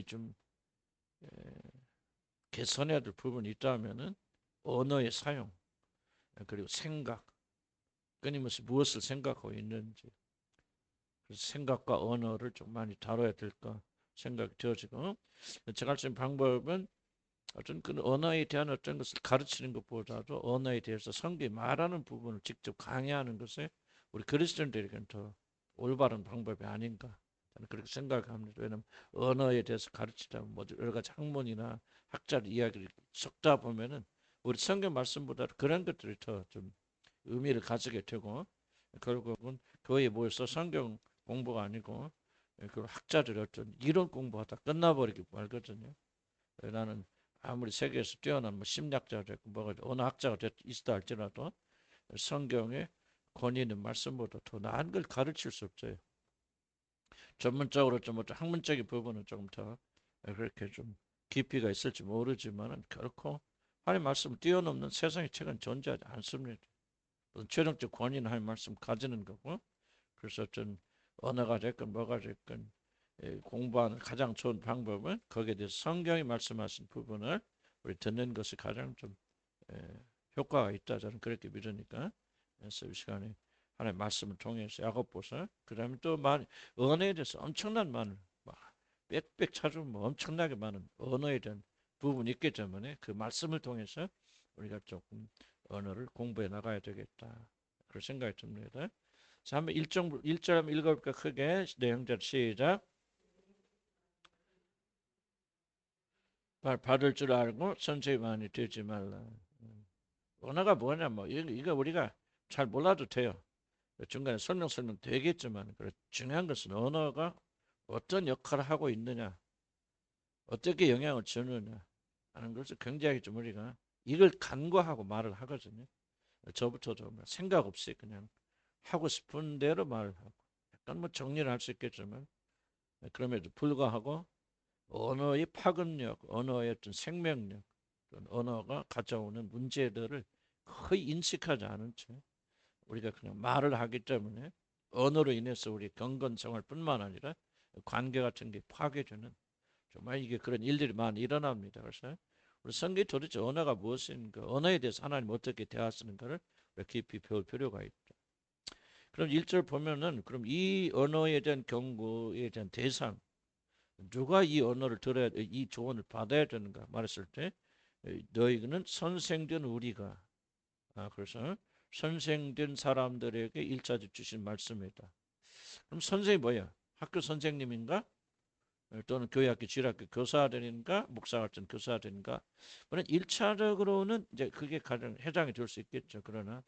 좀 개선해야 될 부분이 있다면은 언어의 사용, 그리고 생각, 끊임없이 무엇을 생각하고 있는지, 그래서 생각과 언어를 좀 많이 다뤄야 될까 생각이 되어지고, 제가 할 수 있는 방법은 어떤 그 언어에 대한 어떤 것을 가르치는 것보다도 언어에 대해서 성경이 말하는 부분을 직접 강의하는 것에 우리 그리스도인들에게는 더 올바른 방법이 아닌가, 저는 그렇게 생각합니다. 왜냐하면 언어에 대해서 가르치다 뭐 여러 가지 학문이나 학자 이야기를 섞다 보면은 우리 성경 말씀보다 그런 것들이 더 좀 의미를 가지게 되고, 결국은 교회에 모여서 성경 공부가 아니고 그 학자들이 어떤 이론 공부하다 끝나버리기 말거든요. 나는 아무리 세계에서 뛰어난 뭐 심리학자가 됐고 뭐가 어느 학자가 있다 할지라도 성경의 권위 있는 말씀보다 더 나은 걸 가르칠 수 없어요. 전문적으로 좀 어떤 학문적인 부분은 조금 더 그렇게 좀 깊이가 있을지 모르지만은 결코 하나님 말씀을 뛰어넘는 세상의 책은 존재하지 않습니다. 최종적 권위는 하나님 말씀 가지는 거고, 그래서 어떤 언어가 됐건 뭐가 됐건 공부하는 가장 좋은 방법은 거기에 대해서 성경이 말씀하신 부분을 우리 듣는 것이 가장 좀 효과가 있다, 저는 그렇게 믿으니까. 그래서 이 시간에 하나님 말씀을 통해서 야고보서, 그다음에 또 언어에 대해서 엄청난 많은 빽빽 찾으면 뭐 엄청나게 많은 언어에 대한 부분이 있기 때문에 그 말씀을 통해서 우리가 조금 언어를 공부해 나가야 되겠다, 그런 생각이 듭니다. 자, 한번 1절 한번 읽어볼까? 크게 내용들 시작. 받을 줄 알고 선생만이 되지 말라. 언어가 뭐냐, 뭐 이거 우리가 잘 몰라도 돼요. 중간에 설명 되겠지만, 중요한 것은 언어가 어떤 역할을 하고 있느냐, 어떻게 영향을 주느냐 하는 것을 굉장히 좀 우리가 이걸 간과하고 말을 하거든요. 저부터도 생각 없이 그냥 하고 싶은 대로 말을 하고, 약간 뭐 정리를 할 수 있겠지만, 그럼에도 불구하고 언어의 파급력, 언어의 어떤 생명력, 언어가 가져오는 문제들을 거의 인식하지 않은 채 우리가 그냥 말을 하기 때문에 언어로 인해서 우리 경건 생활뿐만 아니라 관계 같은 게 파괴되는, 정말 이게 그런 일들이 많이 일어납니다. 그래서 우리 성경이 도대체 언어가 무엇인가, 언어에 대해서 하나님 어떻게 대하시는가를 깊이 배울 필요가 있다. 그럼 1절 보면은, 그럼 이 언어에 대한 경고에 대한 대상, 누가 이 언어를 들어야, 이 조언을 받아야 되는가 말했을 때, 너희는 선생된 우리가, 그래서 선생된 사람들에게 1차적 주신 말씀이다. 그럼 선생이 뭐야? 학교 선생님인가? 또는 교회학교, 지학교 교사들인가? 목사 같은 교사들인가? 물론 1차적으로는 이제 그게 가장 해당이 될 수 있겠죠. 그러나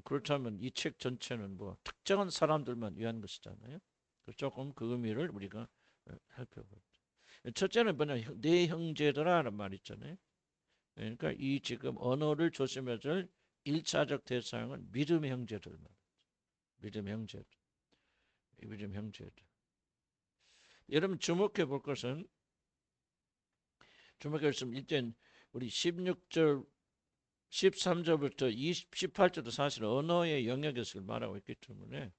그렇다면 이 책 전체는 뭐 특정한 사람들만 위한 것이잖아요. 조금 그 의미를 우리가 살펴보죠. 첫째는 뭐냐, 내 형제들아라는 말 있잖아요. 그러니까 이 지금 언어를 조심해야 될 1차적 대상은 믿음의 형제들만. 믿음의 형제들. 믿음의 형제들. 여러분 주목해 볼 것은, 주목해 보시면 일단 우리 16절 13절부터 18절도 사실 언어의 영역에서 말하고 있기 때문에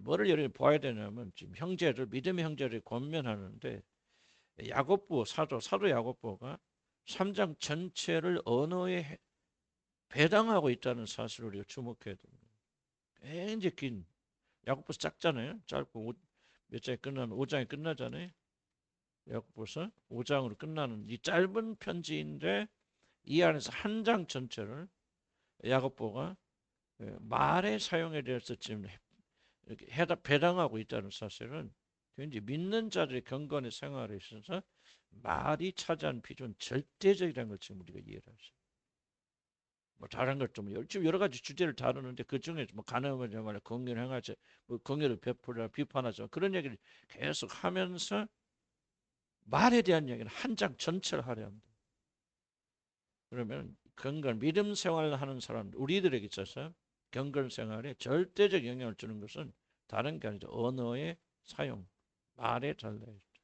뭐를 여러분이 봐야 되냐면, 지금 형제를, 믿음의 형제를 권면하는데, 야고보 사도 야고보가 3장 전체를 언어에 배당하고 있다는 사실을 우리가 주목해야 됩니다. 굉장히 긴, 야고보서 작잖아요. 짧고 몇 장에 끝나는, 5장에 끝나잖아요. 야고보서 5장으로 끝나는 이 짧은 편지인데, 이 안에서 한 장 전체를 야고보가 말의 사용에 대해서 지금 배당하고 있다는 사실은, 굉장히 믿는 자들의 경건의 생활에 있어서 말이 차지하는 비중은 절대적이라는 걸 지금 우리가 이해를 하죠. 뭐 다른 것도 뭐 지금 여러 가지 주제를 다루는데, 그 중에 뭐 가늠을 정말 공의를 행하지, 뭐 공의를 베풀라 비판하지, 그런 얘기를 계속 하면서 말에 대한 얘기는 한 장 전체를 하려 합니다. 그러면 경건 믿음 생활을 하는 사람, 우리들에게 있어서 경건 생활에 절대적 영향을 주는 것은 다른 게 아니죠. 언어의 사용, 말에 달려 있다.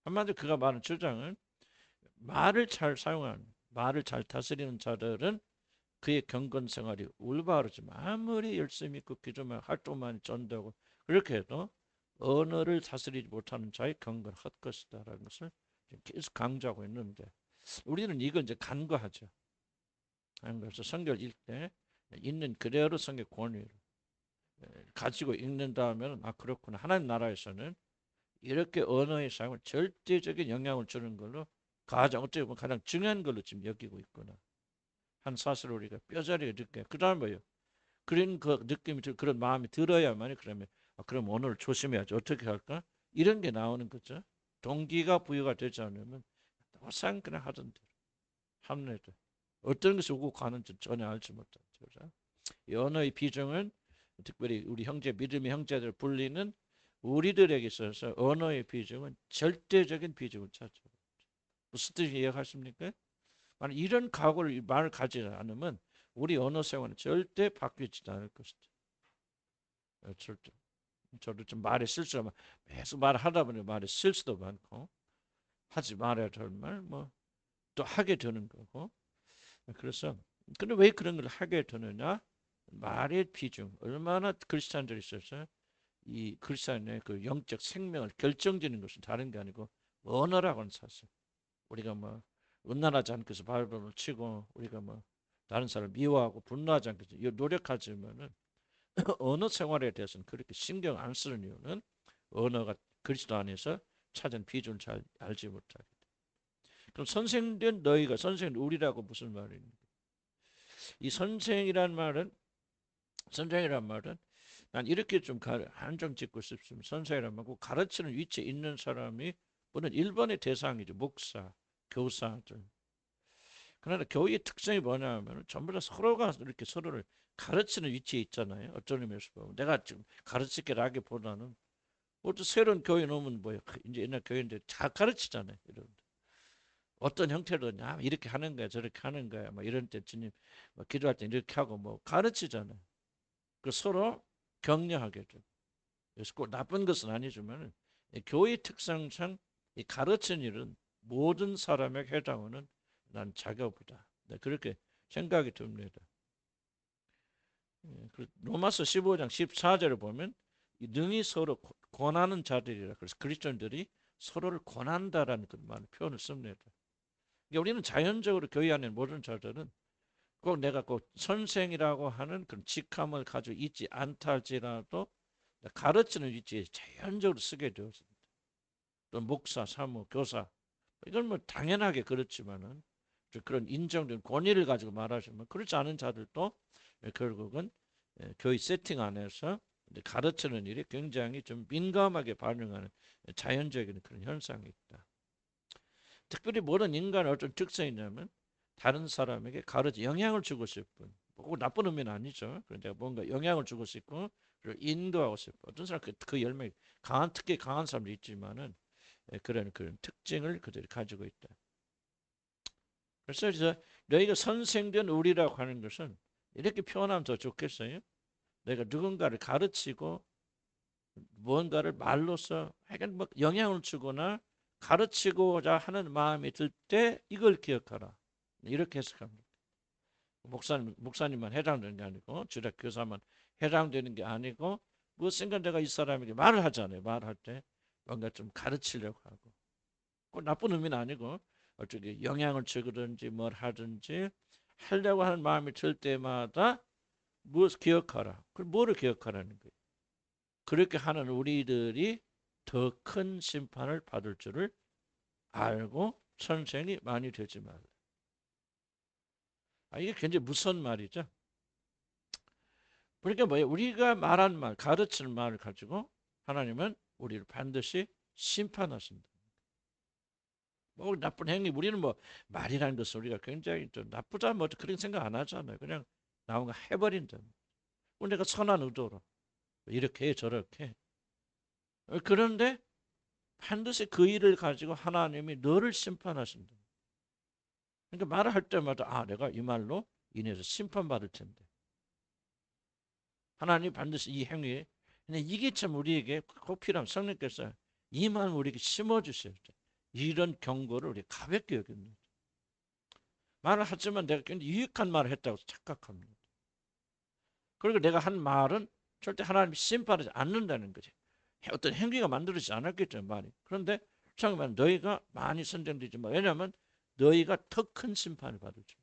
한마디로 그가 말하는 주장은, 말을 잘 사용하는, 말을 잘 다스리는 자들은 그의 경건 생활이 올바르지만, 아무리 열심히 있고 기도만 활동만 전도하고 그렇게 해도 언어를 다스리지 못하는 자의 경건 헛것이다라는 것을 계속 강조하고 있는데 우리는 이걸 이제 간과하죠. 그래서 성경 읽을 때 있는 그대로 성경 권위를 가지고 읽는다 하면 아 그렇구나. 하나님 나라에서는 이렇게 언어의 사용을 절대적인 영향을 주는 걸로 가장 어떻게 보면 가장 중요한 걸로 지금 여기고 있구나. 한 사실을 우리가 뼈저리게 느껴요. 그 다음 뭐예요? 그런 그 느낌이 그런 마음이 들어야만이 그러면 아, 그럼 오늘 조심해야지. 어떻게 할까? 이런 게 나오는 거죠. 동기가 부여가 되지 않으면 항상 그냥 하던 대로 합리대 어떤 것이 오고 가는지 전혀 알지 못하죠. 그죠? 이 언어의 비중은 특별히 우리 형제 믿음의 형제들 불리는 우리들에게 있어서 언어의 비중은 절대적인 비중을 차지하고 무슨 뜻이 이해하십니까? 만약 이런 각오를 말을 가지지 않으면 우리 언어 생활은 절대 바뀌지 않을 것이다. 절대. 저도 좀 말에 실수가 계속 말하다 보니 말에 실수도 많고 하지 말아야 될 말 뭐 또 하게 되는 거고 그래서 근데 왜 그런 걸 하게 되느냐 말의 비중 얼마나 크리스찬들이 있어서 이 크리스찬의 그 영적 생명을 결정짓는 것은 다른 게 아니고 언어라고 하는 사실 우리가 뭐 음란하지 않기 위해서 바이블을 치고 우리가 뭐 다른 사람을 미워하고 분노하지 않기 위해서 노력하지만은 언어 생활에 대해서는 그렇게 신경 안 쓰는 이유는 언어가 그리스도 안에서 찾은 비중을 잘 알지 못하게 돼. 그럼 선생된 너희가 선생 우리라고 무슨 말입니까? 이 선생이란 말은 난 이렇게 좀 한정 짓고 싶습니다. 선생이란 말고 가르치는 위치에 있는 사람이 물론 일본의 대상이죠. 목사, 교사들. 그러나 교회의 특성이 뭐냐면 전부 다 서로가 이렇게 서로를 가르치는 위치에 있잖아요. 어떤 의미에서 보면 내가 지금 가르치기라기보다는 또 새로운 교회 놓으면 뭐예요? 이제 옛날 교회인데 다 가르치잖아요. 이런 어떤 형태로냐 이렇게 하는 거야 저렇게 하는 거야 뭐 이런 때 주님 뭐 기도할 때 이렇게 하고 뭐 가르치잖아요. 그 서로 격려하게 돼. 그래서 꼭 나쁜 것은 아니지만 교회 특성상 이 가르치는 일은 모든 사람에게 해당하는 난 작업이다. 네, 그렇게 생각이 듭니다. 로마서 15장 14절을 보면 능히 서로 권하는 자들이라 그래서 그리스도인들이 서로를 권한다라는 그 말 표현을 씁니다. 그러니까 우리는 자연적으로 교회 안에 모든 자들은 꼭 내가 꼭 선생이라고 하는 그런 직함을 가지고 있지 않다 할지라도 가르치는 위치에 자연적으로 쓰게 되었습니다. 또 목사, 사모, 교사 이건 뭐 당연하게 그렇지만은 그런 인정된 권위를 가지고 말하시면 그렇지 않은 자들도 결국은 교회 세팅 안에서 가르치는 일이 굉장히 좀 민감하게 반응하는 자연적인 그런 현상이 있다. 특별히 모든 인간의 어떤 특성이 있냐면 다른 사람에게 가르쳐 영향을 주고 싶은 꼭 나쁜 의미는 아니죠. 그런데 뭔가 영향을 주고 싶고 그리고 인도하고 싶어. 어떤 사람 그 열매 특히 강한 사람도 있지만은 그런 특징을 그들이 가지고 있다. 그래서 너희가 선생된 우리라고 하는 것은 이렇게 표현하면 더 좋겠어요. 내가 누군가를 가르치고 무언가를 말로써 하여간 뭐 영향을 주거나 가르치고자 하는 마음이 들 때 이걸 기억하라. 이렇게 해석합니다. 목사님만 해당되는 게 아니고 주력 교사만 해당되는 게 아니고 무엇인가 내가 이 사람에게 말을 하잖아요. 말할 때 뭔가 좀 가르치려고 하고 꼭 나쁜 의미는 아니고 어떻게 영향을 주든지 뭘 하든지 하려고 하는 마음이 들 때마다 무엇을 기억하라. 그 뭐를 기억하라는 거예요. 그렇게 하는 우리들이 더 큰 심판을 받을 줄을 알고 선생이 많이 되지 말라. 이게 굉장히 무서운 말이죠. 그러니까 뭐예요? 우리가 말한 말, 가르치는 말을 가지고 하나님은 우리를 반드시 심판하신다. 뭐 나쁜 행위, 우리는 뭐 말이라는 것은 우리가 굉장히 좀 나쁘다 뭐 그런 생각 안 하잖아요. 그냥 나온 거 해버린다. 내가 선한 의도로 이렇게 해, 저렇게. 그런데 반드시 그 일을 가지고 하나님이 너를 심판하신다. 그러니까 말을 할 때마다 내가 이 말로 인해서 심판받을 텐데. 하나님 반드시 이 행위에 근데 이게 참 우리에게 꼭 필요한 성령께서 이 마음 우리에게 심어주셔야 돼. 이런 경고를 우리 가볍게 여깁니다. 말을 하지만 내가 굉장히 유익한 말을 했다고 착각합니다. 그리고 내가 한 말은 절대 하나님이 심판하지 않는다는 거지. 어떤 행위가 만들어지지 않았겠죠, 말이. 그런데 잠깐만, 너희가 많이 선정되지 마. 왜냐하면 너희가 더 큰 심판을 받을 줄.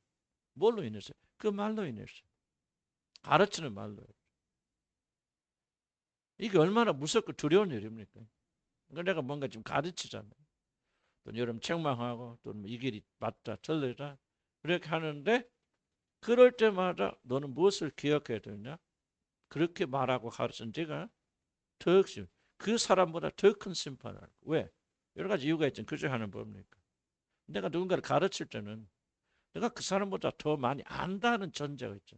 뭘로 인해서? 그 말로 인해서. 가르치는 말로. 이게 얼마나 무섭고 두려운 일입니까? 그러니까 내가 뭔가 좀 가르치잖아요. 또 여러분 책망하고 또이 길이 맞다 틀리다 그렇게 하는데 그럴 때마다 너는 무엇을 기억해야 되냐? 그렇게 말하고 가르친 제가 그 사람보다 더 큰 심판을 하고. 왜? 여러 가지 이유가 있죠. 그중 하나는 뭡니까? 내가 누군가를 가르칠 때는 내가 그 사람보다 더 많이 안다는 전제가 있죠.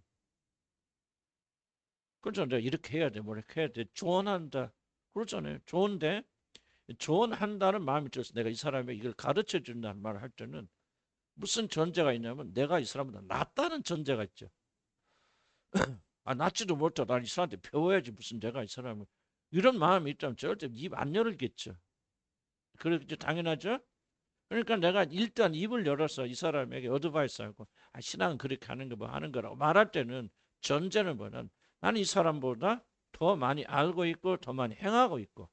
그렇죠. 내가 이렇게 해야 돼, 뭐 이렇게 해야 돼, 조언한다. 그렇잖아요. 좋은데 조언한다는 마음이 들어서 내가 이 사람에게 이걸 가르쳐 준다는 말을 할 때는 무슨 전제가 있냐면 내가 이 사람보다 낫다는 전제가 있죠. 아, 낫지도 못하고 난 이 사람한테 배워야지 무슨 내가 이 사람을 이런 마음이 있다면 절대 입 안 열겠죠. 그렇죠. 당연하죠. 그러니까 내가 일단 입을 열어서 이 사람에게 어드바이스하고 아, 신앙은 그렇게 하는 거 뭐 하는 거라고 말할 때는 전제는 뭐냐면 나는 이 사람보다 더 많이 알고 있고 더 많이 행하고 있고.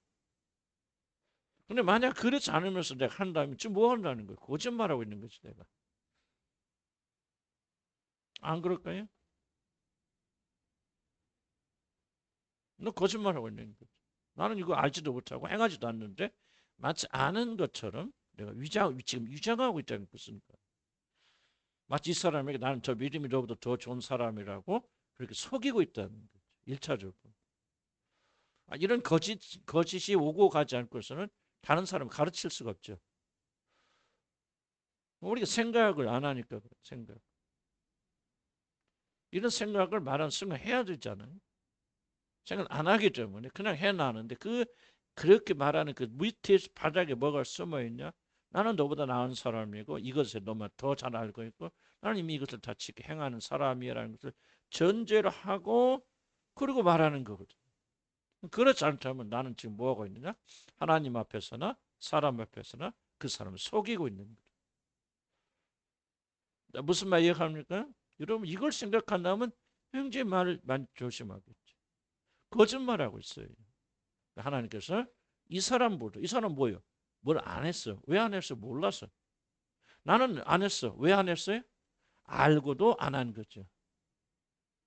근데 만약 그렇지 않으면서 내가 한다면 지금 뭐 한다는 거예요? 거짓말하고 있는 거지 내가. 안 그럴까요? 너 거짓말하고 있는 거지. 나는 이거 알지도 못하고 행하지도 않는데 마치 아는 것처럼 내가 지금 위장하고 있다는 것은 마치 이 사람에게 나는 저 믿음이 너보다 더 좋은 사람이라고 그렇게 속이고 있다는 거죠. 1차적으로. 아, 이런 거짓이 오고 가지 않고서는 다른 사람을 가르칠 수가 없죠. 우리가 생각을 안 하니까 그래, 생각. 이런 생각을 말하는 순간 해야 되잖아요. 생각 안 하기 때문에 그냥 해나는데 그렇게 말하는 그 밑에 바닥에 뭐가 숨어 있냐? 나는 너보다 나은 사람이고 이것에 너무 더 잘 알고 있고 나는 이미 이것을 다 지켜 행하는 사람이라는 것을 전제로 하고 그리고 말하는 거거든. 그렇지 않다면 나는 지금 뭐하고 있느냐? 하나님 앞에서나 사람 앞에서나 그 사람을 속이고 있는 거다. 무슨 말 이해합니까? 여러분 이걸 생각한다면 굉장히 말을 많이 조심하겠죠. 거짓말하고 있어요. 하나님께서 이 사람 뭐요? 뭘 안 했어. 왜 안 했어? 몰라서. 나는 안 했어. 왜 안 했어요? 알고도 안 한 거죠.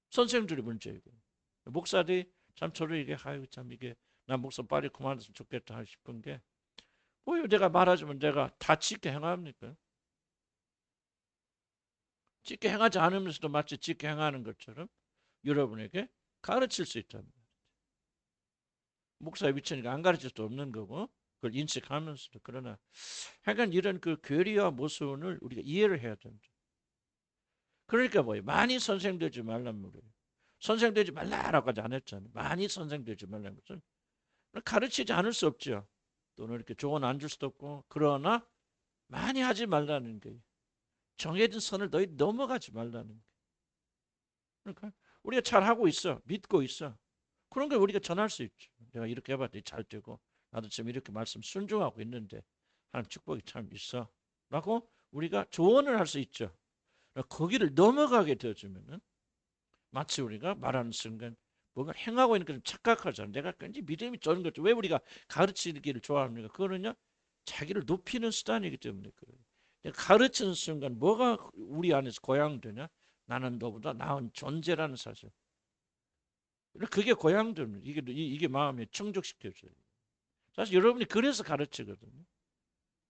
선생님들이 문제이고. 목사들이 참 저를 이게 아유 참 이게 나 목사 빨리 그만했으면 좋겠다 싶은 게 뭐요? 내가 말하자면 내가 다 짙게 행합니까? 짙게 행하지 않으면서도 마치 짙게 행하는 것처럼 여러분에게 가르칠 수 있답니다. 목사의 위치니까 안 가르칠 수 없는 거고 그걸 인식하면서도 그러나 하여간 이런 그 괴리와 모순을 우리가 이해를 해야 된다. 그러니까 뭐예요? 많이 선생 되지 말란 말이에요. 선생 되지 말라라고까지 안 했잖아요. 많이 선생 되지 말라는 것은 가르치지 않을 수 없죠. 또는 이렇게 조언 안 줄 수도 없고 그러나 많이 하지 말라는 거예요. 정해진 선을 너희 넘어가지 말라는 거예요. 그러니까 우리가 잘하고 있어. 믿고 있어. 그런 걸 우리가 전할 수 있죠. 내가 이렇게 해봤더니 잘 되고 나도 지금 이렇게 말씀 순종하고 있는데 하나님 축복이 참 있어. 라고 우리가 조언을 할 수 있죠. 거기를 넘어가게 되어주면은 마치 우리가 말하는 순간 뭔가 행하고 있는 것을 착각하잖아. 내가 굉장히 믿음이 좋은 거죠. 왜 우리가 가르치기를 좋아합니까? 그거는요. 자기를 높이는 수단이기 때문에 그래요. 가르치는 순간 뭐가 우리 안에서 고양되냐? 나는 너보다 나은 존재라는 사실. 그게 고양됩니다. 이게 마음에 충족시켜줘요. 사실 여러분이 그래서 가르치거든요.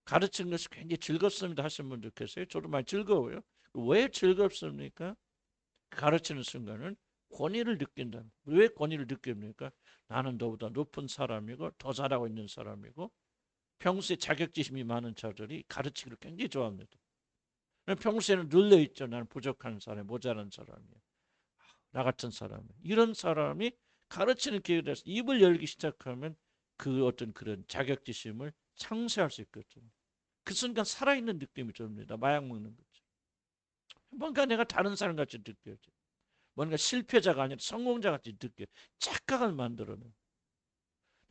가르치는 것이 굉장히 즐겁습니다 하시는 분들 계세요. 저도 많이 즐거워요. 왜 즐겁습니까? 가르치는 순간은 권위를 느낀다. 왜 권위를 느낍니까? 나는 너보다 높은 사람이고 더 잘하고 있는 사람이고 평소에 자격지심이 많은 자들이 가르치기를 굉장히 좋아합니다. 평소에는 눌려있죠. 나는 부족한 사람, 모자란 사람이야. 나 같은 사람. 이런 사람이 가르치는 기회에 대해서 입을 열기 시작하면 그 어떤 그런 자격지심을 상쇄할 수 있거든요. 그 순간 살아있는 느낌이 듭니다. 마약 먹는 거죠. 뭔가 내가 다른 사람 같이 느껴져. 뭔가 실패자가 아니라 성공자 같이 느껴. 착각을 만들어내.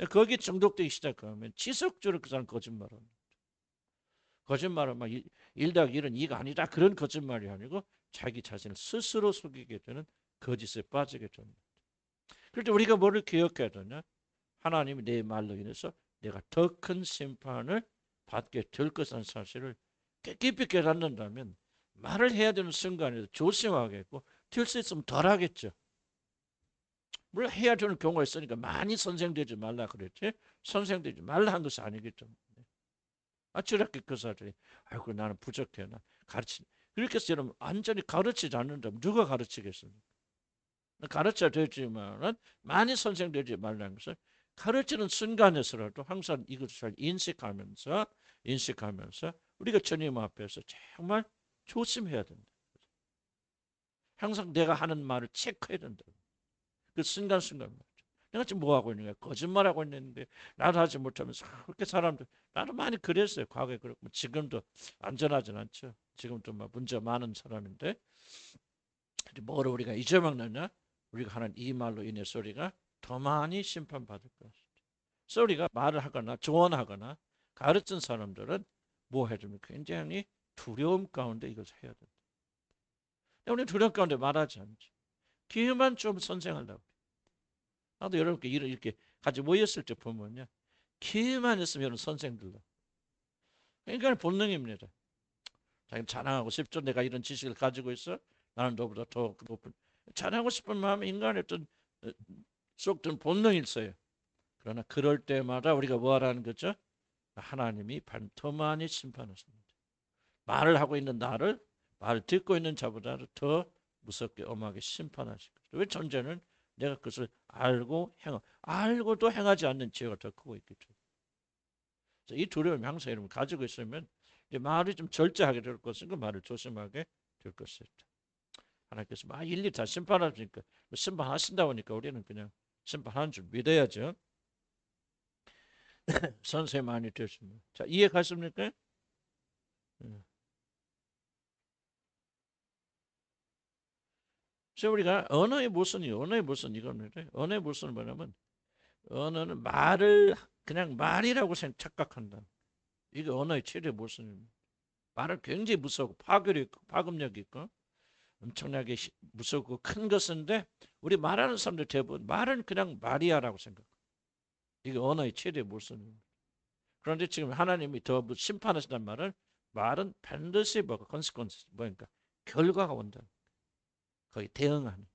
거기에 중독되기 시작하면 지속적으로 그 사람 거짓말합니다. 거짓말은 막 1+1은 2가 아니다. 그런 거짓말이 아니고 자기 자신을 스스로 속이게 되는 거짓에 빠지게 됩니다. 그럴 때 우리가 뭐를 기억해야 되냐? 하나님이 내 말로 인해서 내가 더 큰 심판을 받게 될 것이라는 사실을 깊이 깨닫는다면 말을 해야 되는 순간에도 조심하겠고 될 수 있으면 덜 하겠죠. 물론 해야 되는 경우가 있으니까 많이 선생되지 말라 그랬지. 선생되지 말라 한 것이 아니겠죠. 아찔하게 그 사람들이 아이고 나는 부족해 나 가르치 그렇게 해서 여러분 완전히 가르치지 않는다면 누가 가르치겠습니까? 가르쳐야 되지만은 많이 선생되지 말라는 것을 가르치는 순간에서라도 항상 이것을 잘 인식하면서 우리가 주님 앞에서 정말 조심해야 된다. 항상 내가 하는 말을 체크해야 된다. 그 순간순간 말이죠. 내가 지금 뭐 하고 있는 거야? 거짓말하고 있는데 나도 하지 못하면서 그렇게 사람들 나도 많이 그랬어요. 과거에 그렇고 지금도 안전하진 않죠. 지금도 막 문제 많은 사람인데 뭐를 우리가 잊어먹느냐? 우리가 하는 이 말로 인해서 우리가 더 많이 심판받을 것이죠. 그래서 우리가 말을 하거나 조언하거나 가르친 사람들은 뭐 해주면 굉장히 두려움 가운데 이것을 해야 된다. 우리는 두려움 가운데 말하지 않죠. 기회만 좀 선생하려고. 나도 여러분께 이렇게 같이 모였을 때 보면요. 기회만 있으면 여러분 선생들로. 그러니까 본능입니다. 자기 자랑하고 싶죠. 내가 이런 지식을 가지고 있어. 나는 너보다 더 높은. 자랑하고 싶은 마음이 인간의 어떤 쏙든 본능일서요. 그러나 그럴 때마다 우리가 뭐 하라는 거죠? 하나님이 더 많이 심판하십니다. 말을 하고 있는 나를 말을 듣고 있는 자보다 더 무섭게 엄하게 심판하실 것이다. 왜 존재는 내가 그것을 알고도 행하지 않는 죄가 더 크고 있기 때문에 이 두려움이 항상 여러분 가지고 있으면 말이 좀 절제하게 될 것은 그 말을 조심하게 될 것이다. 하나님께서 막 일일이 다 심판하시니까 심판하신다 보니까 우리는 그냥 심판하는 줄 믿어야죠. 선생님 많이 되십니다. 자, 이해 가십니까? 그래서 우리가 언어의 모순 이겁니다. 언어의 모순은 뭐냐면 언어는 말을 그냥 말이라고 착각한다. 이게 언어의 최대 모순입니다. 말은 굉장히 무서고 파괴력 있고 파급력 있고 엄청나게 무섭고 큰 것인데 우리 말하는 사람들 대부분 말은 그냥 말이야라고 생각해요. 이게 언어의 최대 모순입니다. 그런데 지금 하나님이 더 심판하신다는 말은 반드시 뭐가 consequence 뭐니까 결과가 온다. 거의 대응하는.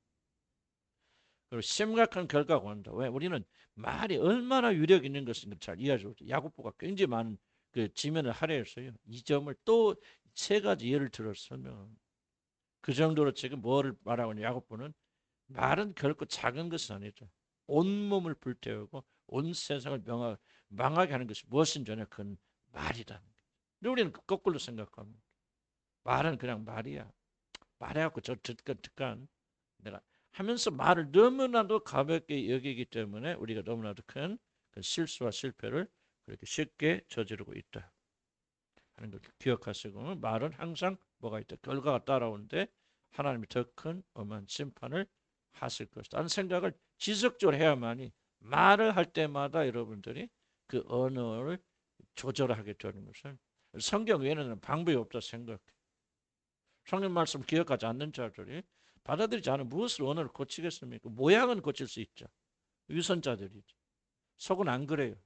그리고 심각한 결과가 온다. 왜? 우리는 말이 얼마나 위력 있는 것인지 잘 이해하죠. 야고보가 굉장히 많은 그 지면을 할애했어요. 이 점을 또 세 가지 예를 들어서 설명합니다. 그 정도로 지금 뭐를 말하고 있는 야고보는 말은 결코 작은 것은 아니다. 온몸을 불태우고 온 세상을 망하게 하는 것이 무엇인지 아냐? 그건 말이다. 근데 우리는 거꾸로 생각합니다. 말은 그냥 말이야. 말해갖고 저 듣건 내가 하면서 말을 너무나도 가볍게 여기기 때문에 우리가 너무나도 큰 그 실수와 실패를 그렇게 쉽게 저지르고 있다 하는 걸 기억하시고 말은 항상 뭐가 있다. 결과가 따라오는데 하나님이 더 큰 엄한 심판을 하실 것이다 하는 생각을 지속적으로 해야만이 말을 할 때마다 여러분들이 그 언어를 조절하게 되는 것을 성경 외에는 방법이 없다 생각해. 성경 말씀 기억하지 않는 자들이 받아들이지 않으면 무엇으로 언어를 고치겠습니까? 모양은 고칠 수 있죠. 위선자들이죠. 속은 안 그래요.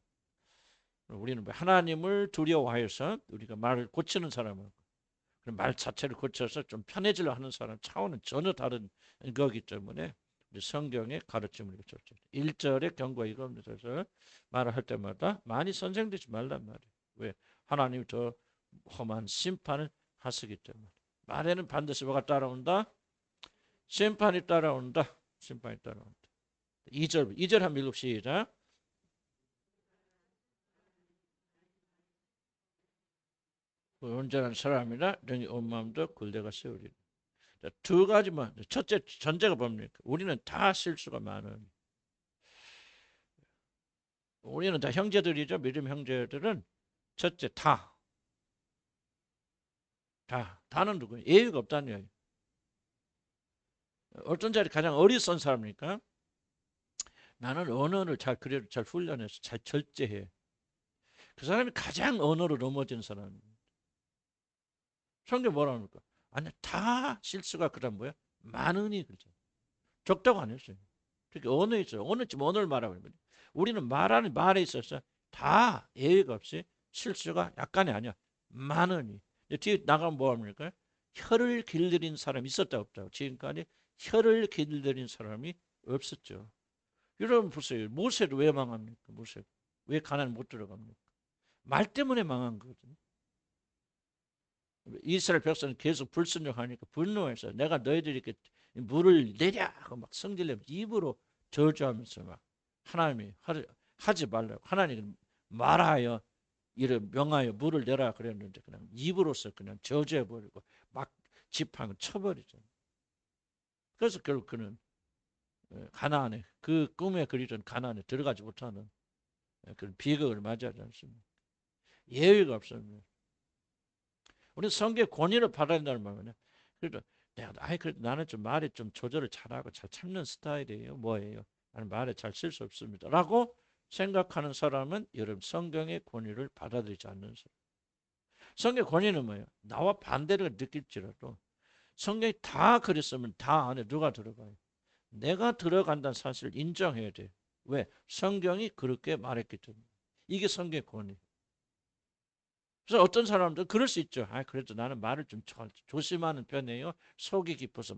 우리는 하나님을 두려워하여서 우리가 말을 고치는 사람은 말 자체를 고쳐서 좀 편해지려 하는 사람 차원은 전혀 다른 거기 때문에 우리 성경의 가르침을 줬죠. 1절의 경고가 이겁니다. 그래서 말을 할 때마다 많이 선생되지 말란 말이에요. 왜? 하나님이 더 험한 심판을 하시기 때문에. 말에는 반드시 뭐가 따라온다? 심판이 따라온다. 심판이 따라온다. 2절 한번 읽읍시다. 온전한 사람이라 능히 온 마음도 굴대가 세우리라. 두 가지만. 첫째 전제가 뭡니까? 우리는 다 실수가 많은. 우리는 다 형제들이죠. 믿음 형제들은 첫째 다는 누구예요? 예의가 없다는 이야기. 어떤 자리 가장 어리석은 사람입니까? 나는 언어를 그래도 잘 훈련해서 잘 절제해. 그 사람이 가장 언어로 넘어진 사람입니다. 성경 뭐라 합니까? 아니 다 실수가 그다음 뭐야? 많으니 그렇죠. 적다고 안 했어요. 그러니까 언어에 있어요. 언어를 말하고 있는 거죠. 우리는 말하는 말에 있어서 다 예의가 없이 실수가 약간이 아니야. 많으니. 뒤에 나가면 뭐합니까? 혀를 길들인 사람이 있었다 없다. 지금까지 혀를 길들인 사람이 없었죠. 여러분 보세요. 모세를 왜 망합니까? 모세 왜 가나안 못 들어갑니까? 말 때문에 망한 거거든요. 이스라엘 백성은 계속 불순종하니까 분노해서 내가 너희들에게 물을 내랴 하고 막 성질내면서 입으로 저주하면서 막 하나님이 하지 말라고 하나님이 말하여 이를 명하여 물을 내라 그랬는데 그냥 입으로서 그냥 저주해버리고 막 지팡이 쳐버리잖아요. 그래서 결국 그는 가나안에 그 꿈에 그리던 가나안에 들어가지 못하는 그런 비극을 맞이하지 않습니까? 예의가 없습니다. 우리는 성경의 권위를 받아야 된다는 말이에요. 그래도 내가 그래도 나는 좀 말에 좀 조절을 잘하고 잘 참는 스타일이에요. 뭐예요? 나는 말에 잘 쓸 수 없습니다. 라고 생각하는 사람은 여러분 성경의 권위를 받아들이지 않는 사람. 성경의 권위는 뭐예요? 나와 반대를 느낄지라도 성경이 다 그랬으면 다 안에 누가 들어가요? 내가 들어간다는 사실을 인정해야 돼. 왜? 성경이 그렇게 말했기 때문에. 이게 성경의 권위. 그래서 어떤 사람들은 그럴 수 있죠. 그래도 나는 말을 좀 조심하는 편이에요. 속이 깊어서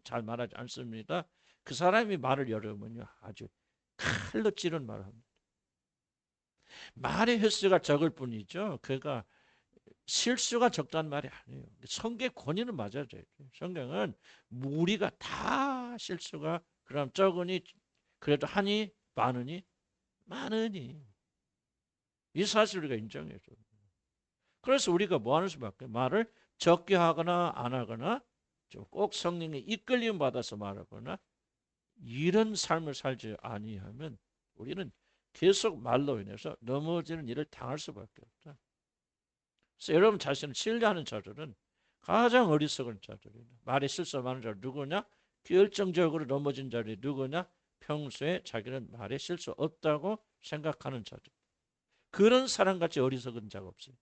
잘 말하지 않습니다. 그 사람이 말을 열으면요. 아주 칼로 찌른 말을 합니다. 말의 횟수가 적을 뿐이죠. 그가 실수가 적다는 말이 아니에요. 성경의 권위는 맞아야 돼요. 성경은 우리가 다 실수가 그럼 적으니 그래도 하니 많으니 많으니 이 사실 우리가 인정해야 돼요. 그래서 우리가 뭐 하는 수밖에 말을 적게 하거나 안 하거나 꼭 성령의 이끌림 받아서 말하거나 이런 삶을 살지 아니하면 우리는 계속 말로 인해서 넘어지는 일을 당할 수밖에 없다. 그래서 여러분 자신을 신뢰하는 자들은 가장 어리석은 자들이다. 말에 실수 많은 자들 누구냐? 결정적으로 넘어진 자들이 누구냐? 평소에 자기는 말에 실수 없다고 생각하는 자들. 그런 사람같이 어리석은 자가 없어요.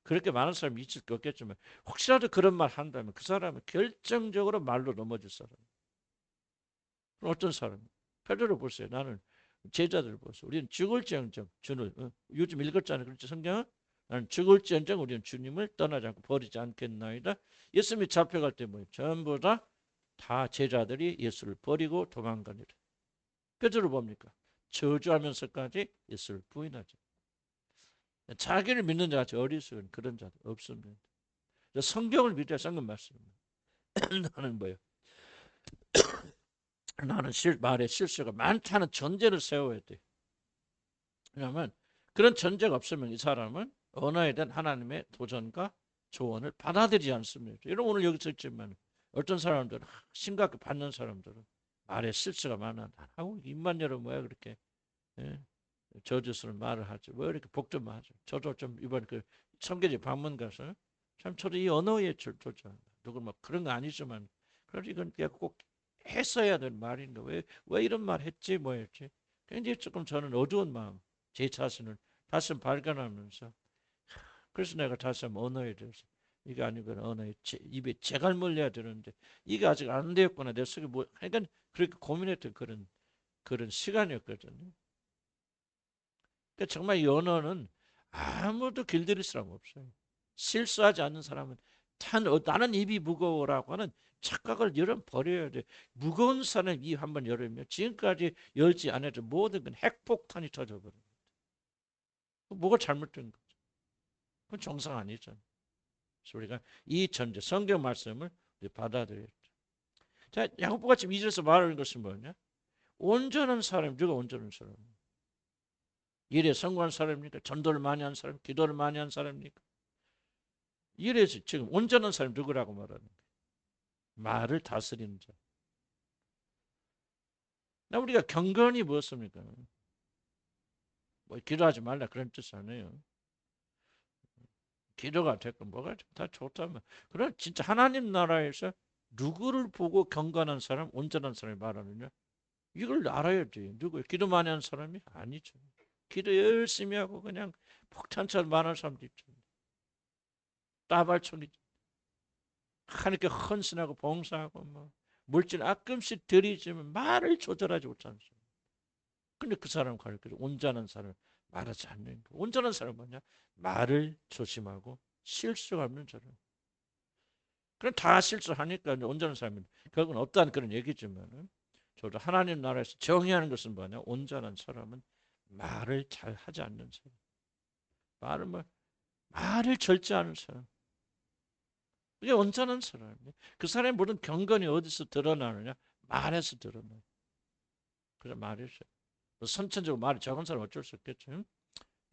그렇게 많은 사람이 있을 게 없겠지만 혹시라도 그런 말 한다면 그 사람은 결정적으로 말로 넘어질 사람. 그럼 어떤 사람? 페드로 보세요. 나는 제자들 보세요. 우리는 죽을지언정 주를 요즘 읽었잖아요. 그렇죠 성경은? 나는 죽을지언정 우리는 주님을 떠나지 않고 버리지 않겠나이다. 예수님이 잡혀갈 때 뭐예요? 전부 다 제자들이 예수를 버리고 도망가니라. 페드로 뭡니까? 저주하면서까지 예수를 부인하죠. 자기를 믿는 자같이 어리석은 그런 자들 없습니다. 성경을 믿어야 성경 말씀입니다. 나는 뭐예요? 나는 말에 실수가 많다는 전제를 세워야 돼. 왜냐하면 그런 전제가 없으면 이 사람은 언어에 대한 하나님의 도전과 조언을 받아들이지 않습니다. 여러분 오늘 여기서 있지만 어떤 사람들은 심각하게 받는 사람들은 말에 실수가 많아. 입만 열어 뭐야 그렇게 저주스러운 말을 하죠. 왜 이렇게 복잡만 하죠. 저도 좀 이번 그 청계지 방문 가서 참 저도 이 언어에 조절 누구 뭐 그런 거 아니지만 그래도 이건 꼭 했어야 될 말인가 왜 이런 말 했지 뭐 했지 굉장히 조금 저는 어두운 마음 제 자신을 다시 발견하면서 그래서 내가 다시 한번 언어에 대해서 이게 아니고 언어에 입에 재갈 물려야 되는데 이게 아직 안 되었구나 내 속에 뭐 그러니까 그렇게 고민했던 그런 시간이었거든요. 그러니까 정말 이 언어는 아무도 길들일 사람 없어요. 실수하지 않는 사람은 나는 입이 무거워라고 하는 착각을 열어버려야 돼. 무거운 사람 입 한번 열으면 지금까지 열지 않아도 모든 건 핵폭탄이 터져버립니다. 뭐가 잘못된 거죠? 그건 정상 아니잖아요. 그래서 우리가 이 전제 성경 말씀을 받아들였죠. 자, 야고보가 지금 2절에서 말하는 것은 뭐냐? 온전한 사람, 누가 온전한 사람? 일에 성공한 사람입니까? 전도를 많이 한 사람, 기도를 많이 한 사람입니까? 이래서 지금 온전한 사람이 누구라고 말하는 거예요? 말을 다스리는 자. 나 우리가 경건이 무엇입니까? 뭐 기도하지 말라 그런 뜻 아니에요. 기도가 됐고 뭐가 다 좋다면 그래 진짜 하나님 나라에서 누구를 보고 경건한 사람, 온전한 사람이 말하느냐? 이걸 알아야 돼. 누구 기도 많이 하는 사람이 아니죠. 기도 열심히 하고 그냥 폭탄처럼 말하는 사람도 있죠. 따발총이 하나님께 헌신하고 봉사하고 뭐 물질 아낌씩 들이지만 말을 조절하지 못하는 사람. 근데 그 사람 가르쳐줘. 온전한 사람 말하지 않는 거. 온전한 사람은 뭐냐? 말을 조심하고 실수가 없는 사람. 그럼 다 실수하니까 온전한 사람은 결국은 없다는 그런 얘기지만은 저도 하나님 나라에서 정의하는 것은 뭐냐? 온전한 사람은 말을 잘 하지 않는 사람. 말을 절제하는 사람. 그게 온전한 사람이에요. 그 사람의 모든 경건이 어디서 드러나느냐? 말에서 드러나요. 그래서 말이죠. 선천적으로 말이 적은 사람 어쩔 수 없겠죠.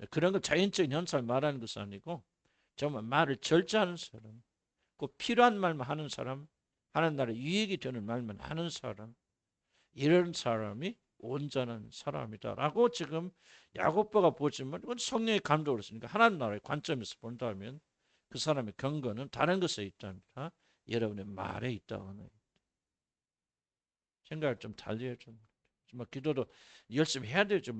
그런 건 자연적인 현상을 말하는 것은 아니고 정말 말을 절제하는 사람, 꼭 필요한 말만 하는 사람, 하는 나라에 유익이 되는 말만 하는 사람, 이런 사람이 온전한 사람이다라고 지금 야고보가 보지만 이건 성령의 감독으로 으니까 하나님 나라의 관점에서 본다면 그 사람의 근거는 다른 것에 있답니다. 여러분의 말에 있다는 생각을 좀 달리 해줍 정말 기도도 열심히 해야 되죠.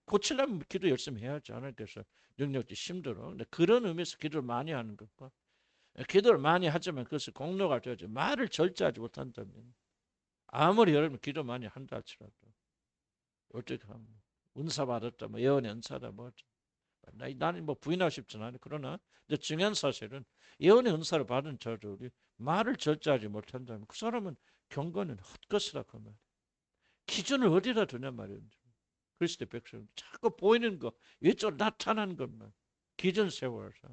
고치려면 기도 열심히 해야지. 하나님께서 능력이 힘들어. 근데 그런 의미에서 기도를 많이 하는 것과 기도를 많이 하지만 그것이 공로가 되어지 말을 절제하지 못한다면 아무리 여러분 기도 많이 한다 할지라도 어떻게 하면 은사 받았다 뭐 예언의 은사다 뭐 나는 뭐 부인하고 싶지는 않아요. 그러나 근데 중요한 사실은 예언의 은사를 받은 자들이 말을 절제하지 못한다면 그 사람은 경건은 헛것이라 그 말. 기준을 어디다 두냐 말이에요. 그리스도 백성 자꾸 보이는 거 외적으로 나타나는 것만 기준 세워서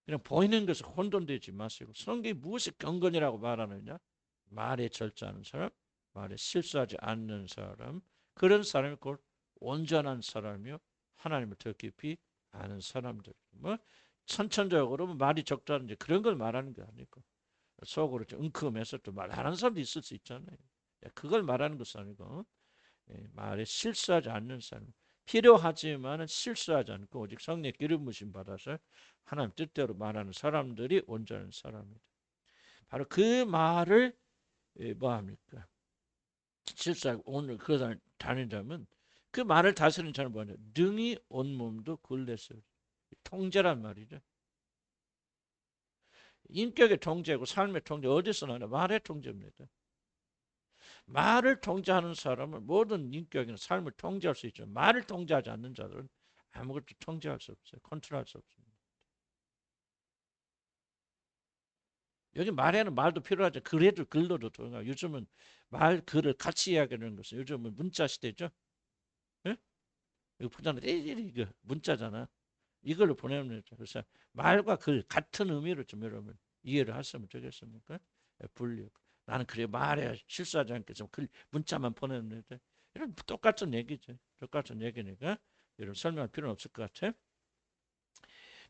그냥 보이는 것에 혼돈되지 마시고 성경이 무엇이 경건이라고 말하느냐? 말에 절제하는 사람, 말에 실수하지 않는 사람, 그런 사람이 곧 온전한 사람이요 하나님을 더 깊이 아는 사람들. 뭐 선천적으로 말이 적다든지 그런 걸 말하는 게 아니고 속으로 좀 웅큼해서 또 말하는 사람도 있을 수 있잖아요. 그걸 말하는 것은 아니고 말에 실수하지 않는 사람. 필요하지만 실수하지 않고 오직 성령의 기름 부심 받아서 하나님 뜻대로 말하는 사람들이 온전한 사람이다. 바로 그 말을 뭐합니까? 실수하고 오늘 그 다닌다면 그 말을 다스리는 자는 뭐냐? 능히 온몸도 굴레서 통제란 말이죠. 인격의 통제고 삶의 통제 어디서 나냐? 말의 통제입니다. 말을 통제하는 사람은 모든 인격이나 삶을 통제할 수 있죠. 말을 통제하지 않는 자들은 아무것도 통제할 수 없어요. 컨트롤할 수 없습니다. 여기 말에는 말도 필요하죠. 그래도 글로도 통하고 요즘은 말 글을 같이 이야기하는 것은 요즘은 문자 시대죠. 예? 이거 보잖아. 이거 문자잖아. 이걸로 보내면 되죠. 그래서 말과 글 같은 의미로 좀 여러분 이해를 하시면 되겠습니까? 분류. 나는 그래 말에 실수하지 않게 좀 글 문자만 보내면 돼. 이런 똑같은 얘기죠. 똑같은 얘기니까 여러분 설명할 필요는 없을 것 같아.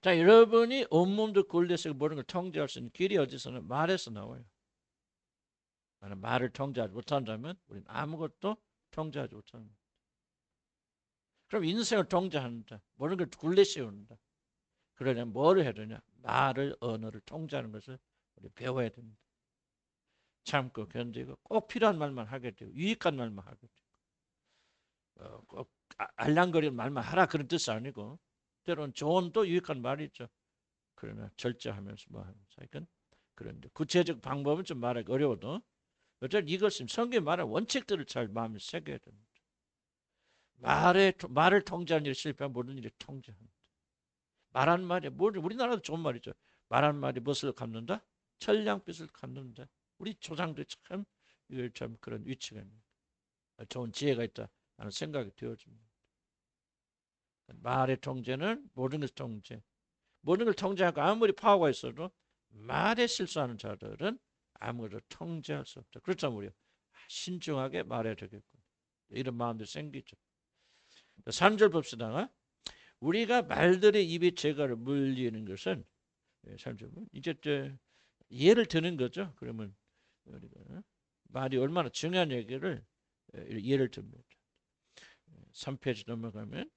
자, 여러분이 온몸도 굴려서 모든 걸 통제할 수 있는 길이 어디서는 말에서 나와요. 나는 말을 통제하지 못한다면 우리는 아무것도 통제하지 못합니다. 그럼 인생을 통제한다. 모든 걸 굴려 세운다. 그러려면 뭐를 해야 되냐? 말을 언어를 통제하는 것을 우리 배워야 됩니다. 참고 견디고 꼭 필요한 말만 하게 되고 유익한 말만 하게 되고 꼭 알랑거리는 말만 하라 그런 뜻이 아니고 때로는 조언도 유익한 말이 있죠. 그러나 절제하면서 뭐 하면서 그러니까 그런데 구체적 방법은 좀 말하기 어려워도 어쨌든 이것은 성경이 말하는 원칙들을 잘 마음에 새겨야 됩니다. 말을 통제하는 일이 실패하면 모든 일이 통제합니다. 말한 말이 우리나라도 좋은 말이죠. 말한 말이 무엇을 갚는다? 천냥빚을 갚는다. 우리 조상들이 참 이걸 참 그런 위치가 있는 좋은 지혜가 있다 하는 생각이 되어집니다. 말의 통제는 모든 것을 통제. 모든 걸 통제하고 아무리 파워가 있어도 말에 실수하는 자들은 아무것도 통제할 수 없다. 그렇다면 우리 신중하게 말해야 되겠고 이런 마음도 생기죠. 3절 봅시다. 우리가 말들의 입에 재갈을 물리는 것은 3절 이제 예를 드는 거죠. 그러면 우리가 말이 얼마나 중요한 얘기를 예를 듭니다. 3페이지 넘어가면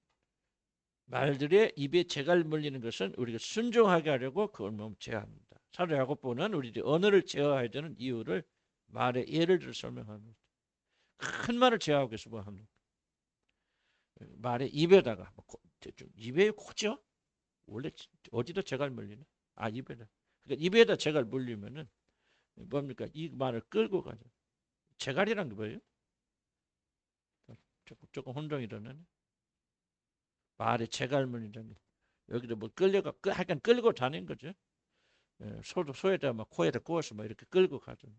말들의 입에 재갈 물리는 것은 우리가 순종하게 하려고 그걸 너무 제어합니다. 사도 야고보는 우리들이 언어를 제어해야 되는 이유를 말의 예를 들어 설명합니다. 큰 말을 제어하기 위해서 뭐 합니까? 말의 입에다가 입에 코죠? 원래 어디다 재갈 물리나? 아 입에다. 그러니까 입에다 재갈 물리면은 뭡니까? 이 말을 끌고 가죠. 재갈이란 게 뭐예요? 조금 혼동이 일어나네. 말이 제갈문이라는 게 여기도 뭐 끌려가 하여간 끌고 다닌 거죠. 예, 소에다 막 코에다 구워서 막 이렇게 끌고 가든지.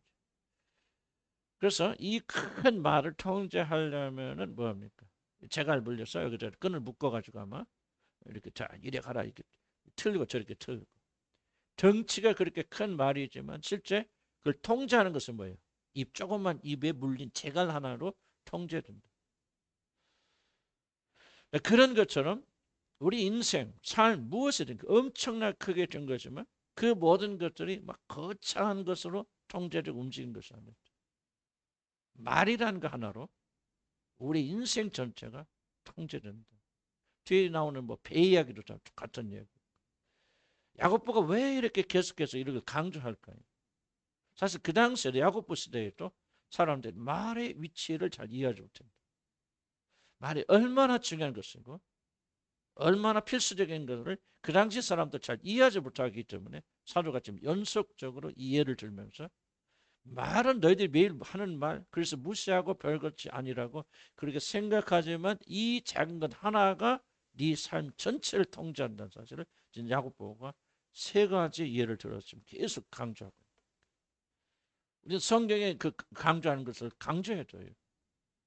그래서 이 큰 말을 통제하려면은 뭐합니까? 제갈 물려서 여기다 끈을 묶어가지고 아마 이렇게 자 이래 가라 이렇게 틀리고 저렇게 틀고 덩치가 그렇게 큰 말이지만 실제 그걸 통제하는 것은 뭐예요? 입 조금만 입에 물린 제갈 하나로 통제된다. 그런 것처럼 우리 인생, 삶 무엇이든 엄청나게 크게 된 거지만 그 모든 것들이 막 거창한 것으로 통제되고 움직이는 것이 아니다. 말이라는 거 하나로 우리 인생 전체가 통제된다. 뒤에 나오는 뭐 배 이야기도 다 같은 얘기. 야고보가 왜 이렇게 계속해서 이렇게 강조할까요? 사실 그 당시에 야고보 시대에도 사람들이 말의 위치를 잘 이해하지 못합니다. 말이 얼마나 중요한 것이고 얼마나 필수적인 것을 그 당시 사람들 잘 이해하지 못하기 때문에 사도가 지금 연속적으로 이해를 들면서 말은 너희들이 매일 하는 말 그래서 무시하고 별것이 아니라고 그렇게 생각하지만 이 작은 것 하나가 네 삶 전체를 통제한다는 사실을 지금 야고보가 세 가지 예를 들었지만 계속 강조하고 우리 성경에 그 강조하는 것을 강조해줘요.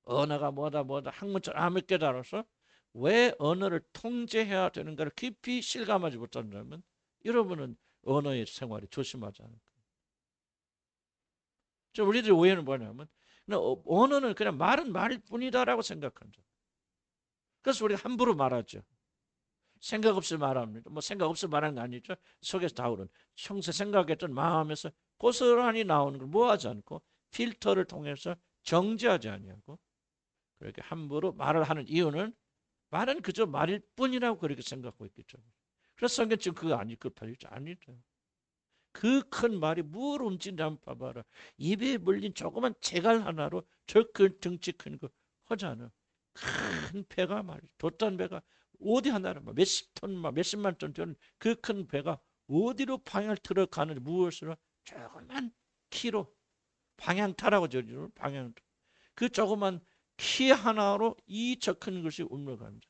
언어가 뭐다 학문처럼 아무 깨달아서 왜 언어를 통제해야 되는가를 깊이 실감하지 못한다면 여러분은 언어의 생활이 조심하지 않을까. 우리들의 오해는 뭐냐면 언어는 그냥 말은 말일 뿐이다라고 생각한다. 그래서 우리가 함부로 말하죠. 생각 없이 말합니다. 뭐 생각 없이 말하는 거 아니죠. 속에서 나오는 평소 생각했던 마음에서 고스란히 나오는 걸 뭐하지 않고 필터를 통해서 정지하지 아니하고 그렇게 함부로 말을 하는 이유는 말은 그저 말일 뿐이라고 그렇게 생각하고 있겠죠. 그래서 성경 지금 그거 아니 급하죠. 아니죠. 그 큰 말이 뭘 움직인지 한번 봐봐라. 입에 물린 조그만 제갈 하나로 저 큰 덩치 큰 거 하잖아. 큰 배가 말이야. 돛단 배가 어디 하나를 몇십 톤, 몇십만 톤 되는 그 큰 배가 어디로 방향을 들어가는지 무엇으로 조그만 키로 방향타라고 저리로 방향 그 조그만 키 하나로 이 저 큰 것이 울려간다.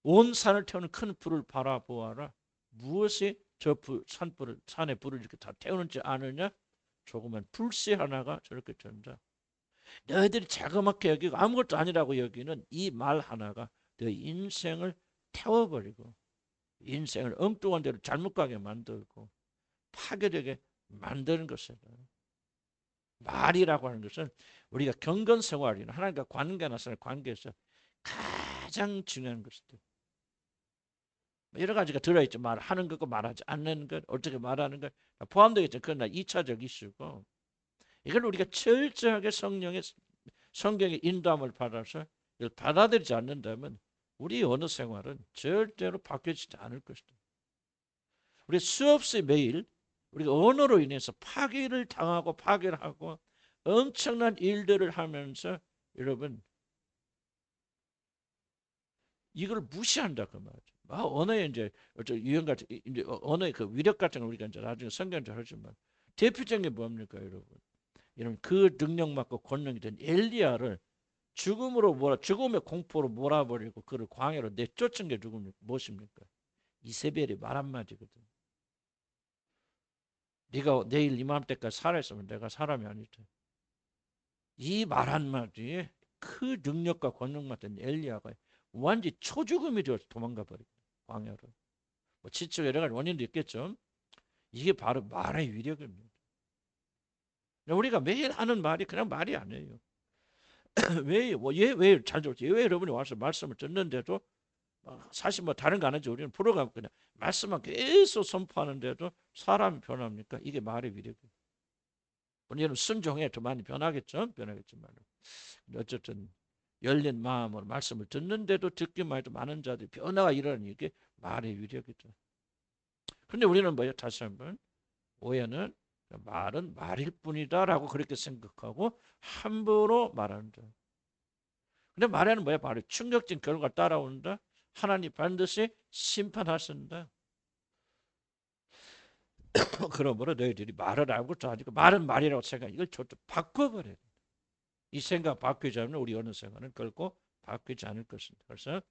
온 산을 태우는 큰 불을 바라보아라. 무엇이 저 산불을 산의 불을 이렇게 다 태우는지 아느냐? 조그만 불씨 하나가 저렇게 된다. 너희들이 자그맣게 여기고 아무것도 아니라고 여기는 이 말 하나가 너 인생을 태워버리고 인생을 엉뚱한 대로 잘못 가게 만들고 파괴되게 만드는 것이다. 말이라고 하는 것은 우리가 경건생활이나 하나님과 관계나 사람 관계에서 가장 중요한 것이다. 여러 가지가 들어있죠. 말하는 것과 말하지 않는 것, 어떻게 말하는 것 포함되어 있죠. 그건 2차적 이슈고 이걸 우리가 철저하게 성경의 인도함을 받아서 이걸 받아들이지 않는다면 우리 언어 생활은 절대로 바뀌지 않을 것이다. 우리 수없이 매일 우리가 언어로 인해서 파괴를 당하고 파괴를 하고 엄청난 일들을 하면서 여러분 이걸 무시한다 그 말이죠. 언어의 이제 유형 같은 이제 언어의 그 위력 같은 걸 우리가 이제 나중에 성경적으로 하지만 대표적인 게 뭡니까 여러분? 여러분 그 능력 받고 권능이 된 엘리야를 죽음의 공포로 몰아버리고 그를 광야로 내쫓은 게 누굽니까? 무엇입니까? 이세벨이 말 한마디거든. 네가 내일 이맘때까지 살아있으면 내가 사람이 아니다. 이 말 한마디에 그 능력과 권능 맡은 엘리야가 완전히 초죽음이 되어서 도망가 버리고 광야로. 뭐 지적 여러 가지 원인도 있겠죠. 이게 바로 말의 위력입니다. 우리가 매일 하는 말이 그냥 말이 아니에요. 왜잘 좋지? 왜 여러분이 와서 말씀을 듣는데도 사실 뭐 다른 거 안 하지 우리는 프로가 그냥 말씀만 계속 선포하는데도 사람이 변합니까? 이게 말의 위력이에요. 여러분 순종해 더 많이 변하겠죠? 변하겠지만 어쨌든 열린 마음으로 말씀을 듣는데도 듣기만 해도 많은 자들이 변화가 일어나는 이게 말의 위력이죠. 그런데 우리는 뭐예요? 다시 한번 오해는 말은 말일 뿐이다라고 그렇게 생각하고 함부로 말한다. 근데 말에는 뭐야? 바로 충격적인 결과가 따라온다. 하나님 반드시 심판하신다. 그러므로 너희들이 말을 알고 또 하니까 말은 말이라고 생각 이걸 저도 바꿔버려야 돼. 이 생각 바뀌자면 우리 어느 생활은 결코 바뀌지 않을 것입니다. 그래서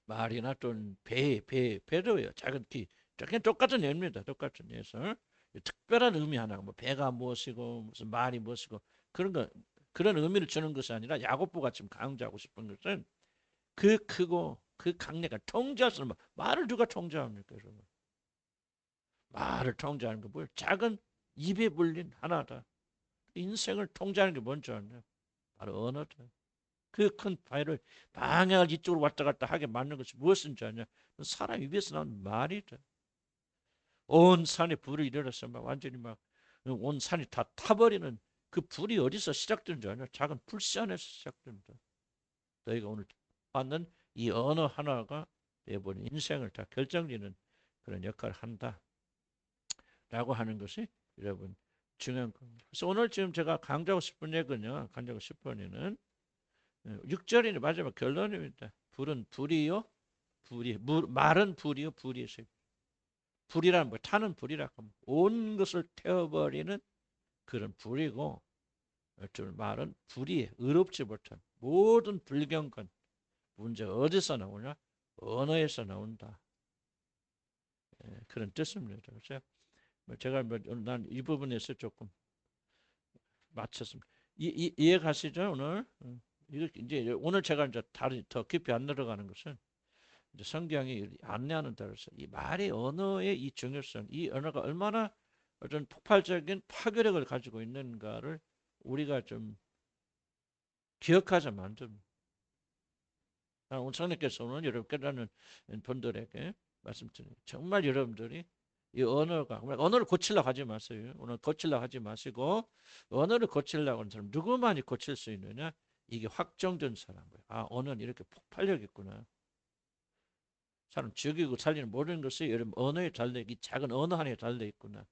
말이나 또는 배도요. 작은 키. 그냥 똑같은 예입니다. 똑같은 예서 특별한 의미 하나, 뭐 배가 무엇이고 무슨 말이 무엇이고 그런 거 그런 의미를 주는 것이 아니라 야고보가 지금 강조하고 싶은 것은 그 크고 그 강력한 통제할 수 없는 말을 누가 통제합니까? 여러분? 말을 통제하는 게 뭐예요? 작은 입에 불린 하나다. 인생을 통제하는 게 뭔지 아냐? 바로 언어다. 그 큰 파일을 방향을 이쪽으로 왔다 갔다 하게 만드는 것이 무엇인지 아냐? 사람 입에서 나온 말이다. 온 산에 불이 일어나서 막 완전히 막 온 산이 다 타버리는 그 불이 어디서 시작되는지 아냐? 작은 불씨안에서 시작됩니다. 너희가 오늘 받는 이 언어 하나가 여러분 인생을 다 결정짓는 그런 역할을 한다라고 하는 것이 여러분 중요한 겁니다. 그래서 오늘 지금 제가 강조하고 싶은 얘기는요. 강조하고 싶은 얘기는 6절이 마지막 결론입니다. 불은 불이요. 말은 불이요. 불이요. 불이라는 뭐 타는 불이라고 하면 온 것을 태워버리는 그런 불이고 말은 불이 의롭지 못한 모든 불경건 문제가 어디서 나오냐? 언어에서 나온다. 그런 뜻입니다. 그래서 제가 난 이 부분에서 조금 맞췄습니다. 이해가시죠 오늘? 이제 오늘 제가 이제 더 깊이 안 들어가는 것은 이제 성경이 안내하는 따라서 이 말의 언어의 이 중요성, 이 언어가 얼마나 어떤 폭발적인 파괴력을 가지고 있는가를 우리가 좀 기억하자 만듭니다. 오늘 성령께서 오늘 여러분 깨닫는 분들에게 말씀드립니다. 정말 여러분들이 이 언어를 고치려고 하지 마세요. 오늘 고치려고 하지 마시고 언어를 고치려고 하는 사람 누구만이 고칠 수 있느냐? 이게 확정된 사람이에요. 아, 언어는 이렇게 폭발력 있구나. 사람 죽이고 살리는 모든 것이 여러분 언어에 달려 이 작은 언어 하나에 달려 있구나.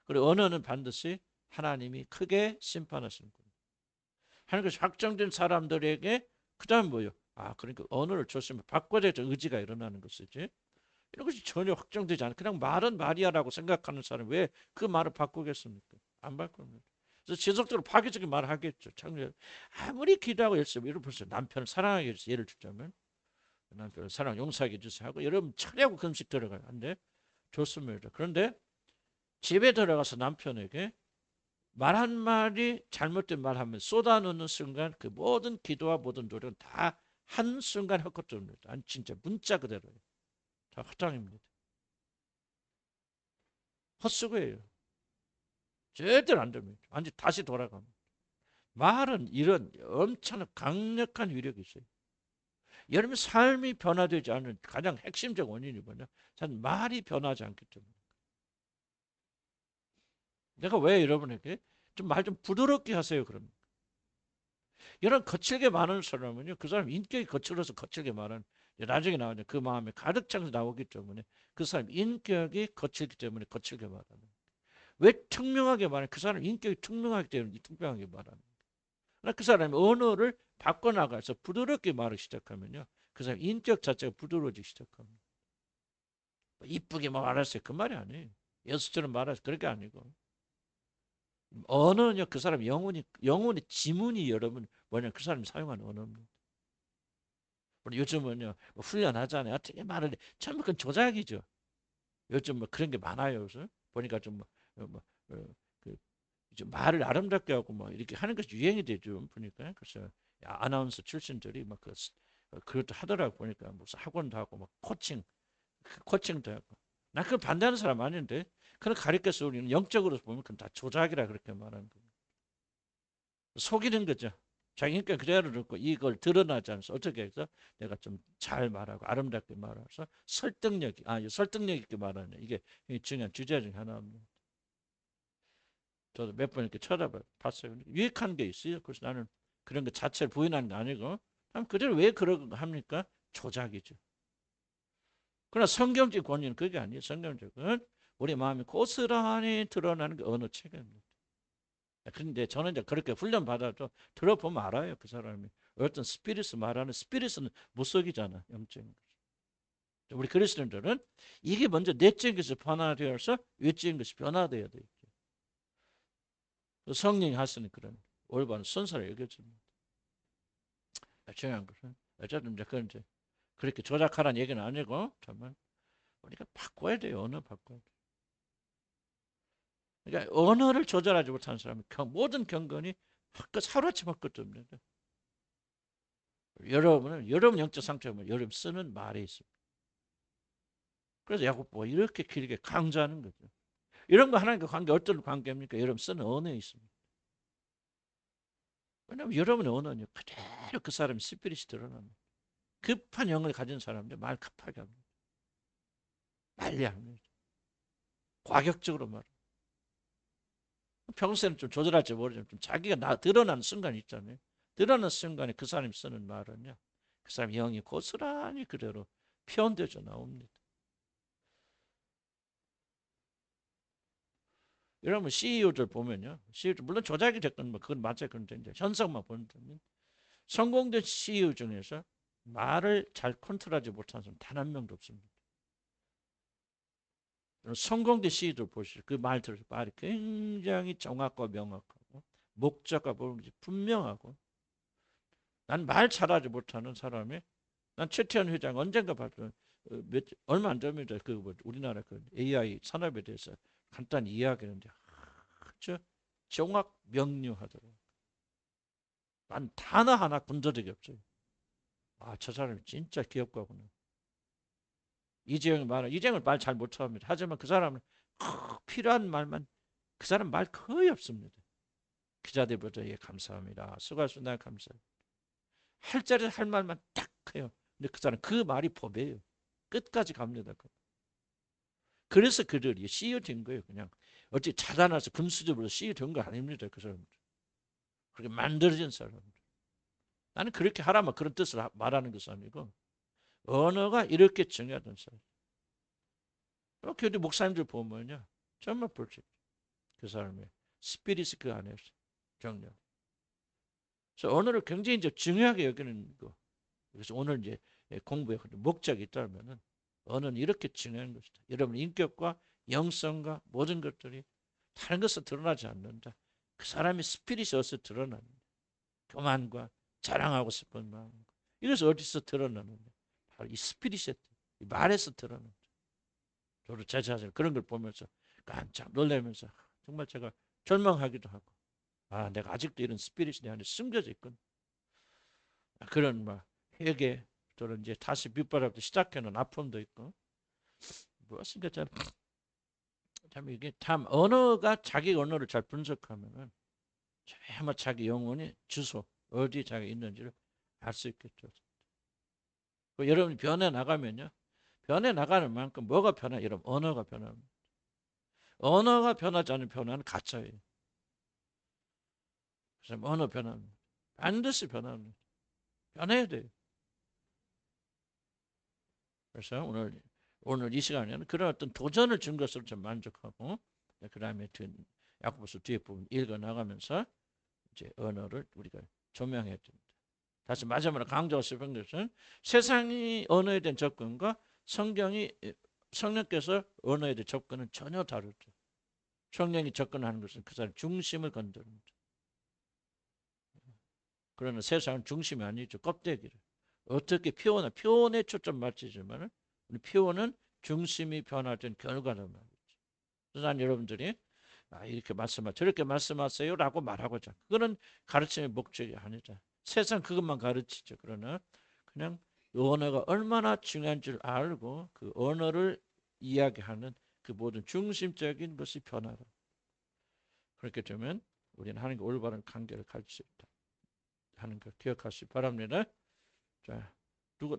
그리고 언어는 반드시 하나님이 크게 심판하시는 거예요. 하나님께서 확정된 사람들에게 그다음 뭐요? 아, 그러니까 언어를 줬으면 바꿔야 될 의지가 일어나는 것이지. 이런 것이 전혀 확정되지 않아. 그냥 말은 말이야라고 생각하는 사람 왜 그 말을 바꾸겠습니까? 안 바꿉니다. 그래서 지속적으로 파괴적인 말을 하겠죠. 아무리 기도하고 열심히 예를 들어서 남편을 사랑하게 해서 예를 들자면 남편을 사랑 용서하게 해주세요 하고 여러분 차례하고 금식 들어가요. 안돼 좋습니다. 그런데 집에 들어가서 남편에게 말 한마디 잘못된 말 하면 쏟아놓는 순간 그 모든 기도와 모든 노력은 다 한순간 헛것입니다. 아니 진짜 문자 그대로예요. 다 허탕입니다. 헛수고예요. 절대로 안 됩니다. 완전 다시 돌아갑니다. 말은 이런 엄청난 강력한 위력이 있어요. 여러분 삶이 변화되지 않는 가장 핵심적 원인이 뭐냐? 말이 변하지 않기 때문에. 내가 왜 여러분에게 좀 말 좀 부드럽게 하세요 그러면. 이런 거칠게 말하는 사람은요 그 사람 인격이 거칠어서 거칠게 말하는 나중에 나오죠. 그 마음에 가득 차서 나오기 때문에 그 사람 인격이 거칠기 때문에 거칠게 말하는. 왜 투명하게 말해? 그 사람 인격이 투명하기 때문에 투명하게 말하는. 그러나 그 사람이 언어를 바꿔나가서 부드럽게 말을 시작하면요 그 사람 인격 자체가 부드러워지기 시작합니다. 이쁘게 말했어요 그 말이 아니에요. 여수처럼 말해서 그렇게 아니고 언어는요 그 사람 영혼의 지문이 여러분 뭐냐 그 사람이 사용하는 언어입니다. 요즘은요 뭐 훈련하잖아요. 어떻게 말을 해. 전부 그건 조작이죠. 요즘 뭐 그런 게 많아요. 그래서 보니까 좀 뭐, 그, 좀 말을 아름답게 하고 뭐 이렇게 하는 것이 유행이 되죠. 보니까 그래서 아나운서 출신들이 막 그것도 하더라고 보니까 무슨 학원도 하고 막 코칭도 하고. 나 그걸 반대하는 사람 아닌데 그런 가르쳐서 우리는 영적으로 보면 그건 다 조작이라 그렇게 말하는 거예요. 속이는 거죠. 자기 인격 그대로 놓고 이걸 드러나지 않아서 어떻게 해서 내가 좀 잘 말하고 아름답게 말해서 설득력 있게 말하는 이게 중요한 주제 중 하나입니다. 저도 몇 번 이렇게 쳐다봤어요. 유익한 게 있어요. 그래서 나는 그런 것 자체를 부인하는 게 아니고 그대로 왜 그러고 합니까? 조작이죠. 그러나 성경적 권위는 그게 아니에요. 성경적은 우리 마음이 고스란히 드러나는 게 언어 체계입니다. 그런데 저는 이제 그렇게 훈련 받아도 들어보면 알아요. 그 사람이 어떤 스피릿을 말하는 스피릿은 무속이잖아. 영적인 것. 우리 그리스도인들은 이게 먼저 내적인 것이 변화되어서 외적인 것이 변화되어야 돼요. 성령이 하시는 그런 올바른 순서를 여겨줍니다. 중요한 것은 어쨌든 이제 그건 이제 그렇게 조작하라는 얘기는 아니고 정말 우리가 바꿔야 돼요. 언어 바꿔야 돼. 그러니까 언어를 조절하지 못하는 사람은 모든 경건이 하루아침 헛것입니다. 여러분 영적 상태면 여러분 쓰는 말에 있습니다. 그래서 야고보가 이렇게 길게 강조하는 거죠. 이런 거 하나님과 관계 어떤 관계입니까? 여러분 쓰는 언어에 있습니다. 왜냐하면 여러분의 언어는 그대로 그 사람의 스피릿이 드러납니다. 급한 영을 가진 사람들 말 급하게 합니다. 빨리 합니다. 과격적으로 말합니다. 평소에는 좀 조절할지 모르지만 좀 자기가 드러나는 순간이 있잖아요. 드러나는 순간에 그 사람이 쓰는 말은요. 그 사람 영이 고스란히 그대로 표현되어 나옵니다. 여러분 CEO들 보면요. CEO 물론 조작이 됐건 뭐 그건 맞아요. 그런데 이제 현상만 본다면 성공된 CEO 중에서 말을 잘 컨트롤하지 못하는 사람 단 한 명도 없습니다. 성공된 CEO들 보시죠. 그 말들을 말이 굉장히 정확하고 명확하고 목적과 분명하고 난 말 잘하지 못하는 사람이 난 최태원 회장 언젠가 봤던 얼마 안 됩니다. 우리나라 그 AI 산업에 대해서 간단히 이야기했는데 아주 정확 명료하더라고요. 난 단어 하나 군더더기 없어요. 아, 저 사람이 진짜 기업가구나. 이재용을 말 잘 못합니다. 하지만 그 사람은 필요한 말만 그 사람 말 거의 없습니다. 기자들보다 예 감사합니다. 수고하셨습니다. 감사합니다. 할 자리 할 말만 딱 해요. 근데 그 사람 그 말이 법이에요. 끝까지 갑니다. 그래서 그들이 CEO 된 거예요. 그냥 어찌 자라나서 금수저로 CEO 된 거 아닙니다. 그 사람들. 그렇게 만들어진 사람들. 나는 그렇게 하라면 그런 뜻을 말하는 것이 아니고 언어가 이렇게 중요하다는 사람. 교회 목사님들 보면요. 정말 볼수 그 사람의 스피릿이 그 안에 있어요. 정령. 그래서 언어를 굉장히 이제 중요하게 여기는 거. 그래서 오늘 이제 공부의 목적이 있다면은 언어는 이렇게 중요한 것이다. 여러분 인격과 영성과 모든 것들이 다른 것은 드러나지 않는다. 그 사람의 스피릿이 어디서 드러나는가. 교만과 자랑하고 싶은 마음. 이것이 어디서 드러나는가. 바로 이 스피릿에 이 말에서 드러난다. 저도 제 자신 그런 걸 보면서 깜짝 놀라면서 정말 제가 절망하기도 하고 아 내가 아직도 이런 스피릿이 내 안에 숨겨져 있군. 그런 막 회개 또는 이제 다시 밑바닥도 시작해놓은 아픔도 있고 무엇인가 참 이게 참 언어가 자기 언어를 잘 분석하면은 정말 자기 영혼의 주소 어디 자기 있는지를 알 수 있겠죠. 여러분이 변해 나가면요. 변해 나가는 만큼 뭐가 변해? 여러분 언어가 변합니다. 언어가 변하지 않은 변화는 가짜예요. 그래서 언어 변합니다. 반드시 변합니다. 변해야 돼요. 그래서 오늘 이 시간에는 그런 어떤 도전을 준 것으로 좀 만족하고 그 다음에 야고보서 뒤에 부분 읽어 나가면서 이제 언어를 우리가 조명해야 됩니다. 다시 마지막으로 강조하고 싶은 것은 세상이 언어에 대한 접근과 성령께서 언어에 대한 접근은 전혀 다르죠. 성령이 접근하는 것은 그 사람 중심을 건드립니다. 그러나 세상은 중심이 아니죠. 껍데기를. 어떻게 표현에 초점 맞추지만 우리 표현은 중심이 변화된 결과란 말이죠. 그래서 난 여러분들이 이렇게 말씀하 저렇게 말씀하세요 라고 말하고자 그거는 가르침의 목적이 아니다. 세상 그것만 가르치죠. 그러나 그냥 언어가 얼마나 중요한 줄 알고 그 언어를 이야기하는 그 모든 중심적인 것이 변화라. 그렇게 되면 우리는 하나님과 올바른 관계를 가질 수 있다 하는 걸 기억하시기 바랍니다. 자, 누구